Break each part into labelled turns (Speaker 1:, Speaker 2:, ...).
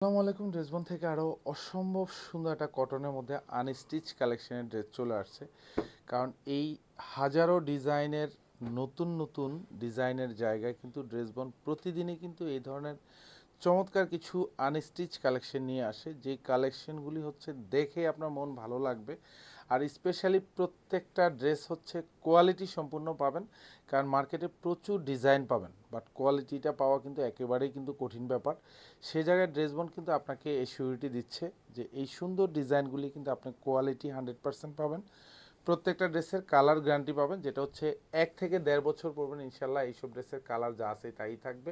Speaker 1: আসসালামু আলাইকুম। ড্রেসবন থেকে আরও অসম্ভব সুন্দর একটা কটনের মধ্যে আনস্টিচ কালেকশনের ড্রেস চলে আসছে। কারণ এই হাজারো ডিজাইনের নতুন নতুন ডিজাইনের জায়গায় কিন্তু ড্রেসবন প্রতিদিনই কিন্তু এই ধরনের চমৎকার কিছু আনস্টিচ কালেকশন নিয়ে আসে, যে কালেকশনগুলি হচ্ছে দেখে আপনার মন ভালো লাগবে। আর স্পেশালি প্রত্যেকটা ড্রেস হচ্ছে কোয়ালিটি সম্পূর্ণ পাবেন, কারণ মার্কেটে প্রচুর ডিজাইন পাবেন, বাট কোয়ালিটিটা পাওয়া কিন্তু একেবারেই কিন্তু কঠিন ব্যাপার। সে জায়গায় ড্রেসবন কিন্তু আপনাকে এই সিউরিটি দিচ্ছে যে এই সুন্দর ডিজাইনগুলি কিন্তু আপনি কোয়ালিটি 100% পাবেন। প্রত্যেকটা ড্রেসের কালার গ্যারান্টি পাবেন, যেটা হচ্ছে 1 থেকে 1.5 বছর পরবেন ইনশাল্লাহ এইসব ড্রেসের কালার যা আছে তাই থাকবে,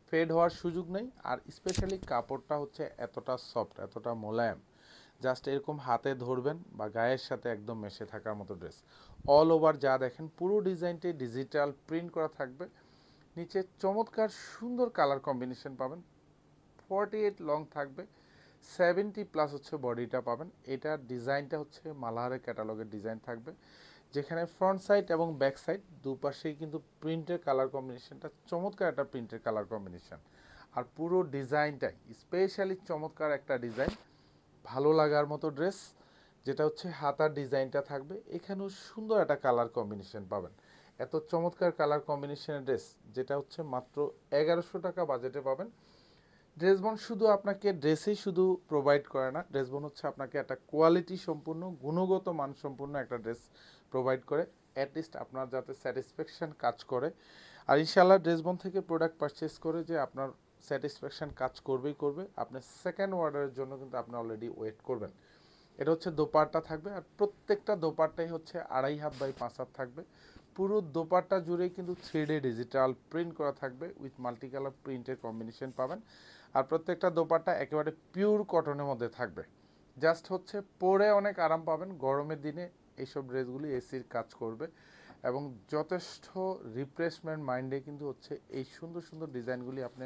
Speaker 1: ফেড হওয়ার সুযোগ নেই। আর স্পেশালি কাপড়টা হচ্ছে এতটা সফট, এতটা মোলায়েম, জাস্ট এরকম হাতে ধরবেন বা গায়ের সাথে একদম মেশে থাকার মতো ড্রেস। অল ওভার যা দেখেন পুরো ডিজাইনটি ডিজিটাল প্রিন্ট করা থাকবে। নিচে চমৎকার সুন্দর কালার কম্বিনেশন পাবেন। 48 লং থাকবে, 70+ হচ্ছে বডিটা পাবেন। এটার ডিজাইনটা হচ্ছে মালাহারের ক্যাটালগের ডিজাইন থাকবে, যেখানে ফ্রন্ট সাইড এবং ব্যাক সাইড দুপাশেই কিন্তু প্রিন্টের কালার কম্বিনেশনটা চমৎকার, একটা প্রিন্টের কালার কম্বিনেশন। আর পুরো ডিজাইনটাই স্পেশালি চমৎকার একটা ডিজাইন, ভালো লাগার মতো ড্রেস। যেটা হচ্ছে হাতার ডিজাইনটা থাকবে, এখানেও সুন্দর একটা কালার কম্বিনেশন পাবেন। এত চমৎকার কালার কম্বিনেশনের ড্রেস, যেটা হচ্ছে মাত্র 1100 টাকা বাজেটে পাবেন। ড্রেসবন শুধু আপনাকে ড্রেসেই শুধু প্রোভাইড করে না, ড্রেসবন হচ্ছে আপনাকে একটা কোয়ালিটি সম্পূর্ণ, গুণগত মানসম্পন্ন একটা ড্রেস প্রোভাইড করে। অ্যাটলিস্ট আপনার যাতে স্যাটিসফ্যাকশান কাজ করে। আর ইনশাআল্লাহ ড্রেসবন থেকে প্রোডাক্ট পারচেস করে যে আপনার স্যাটিসফ্যাকশান কাজ করবেই করবে। আপনি সেকেন্ড অর্ডারের জন্য কিন্তু আপনি অলরেডি ওয়েট করবেন। এটা হচ্ছে দোপাট্টা থাকবে, আর প্রত্যেকটা দোপাট্টাই হচ্ছে 2.5 হাত বাই 5 হাত থাকবে। পুরো দোপাট্টা জুড়েই কিন্তু 3D ডিজিটাল প্রিন্ট করা থাকবে, উইথ মাল্টি কালার প্রিন্টের কম্বিনেশন পাবেন। আর প্রত্যেকটা দোপাট্টা একেবারে পিওর কটনের মধ্যে থাকবে। জাস্ট হচ্ছে পরে অনেক আরাম পাবেন। গরমের দিনে এইসব ড্রেসগুলি এসির কাজ করবে, এবং যথেষ্ট রিফ্রেশমেন্ট মাইন্ডে কিন্তু হচ্ছে এই সুন্দর সুন্দর ডিজাইনগুলি আপনি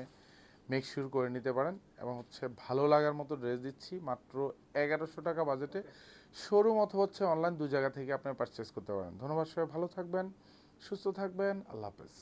Speaker 1: মেক শিওর করে নিতে পারেন। এবং হচ্ছে ভালো লাগার মতো ড্রেস দিচ্ছি মাত্র 1100 টাকা বাজেটে। শোরুম অথবা হচ্ছে অনলাইন, দু জায়গা থেকে আপনি পারচেস করতে পারেন। ধন্যবাদ, সবাই ভালো থাকবেন, সুস্থ থাকবেন, আল্লাহ হাফেজ।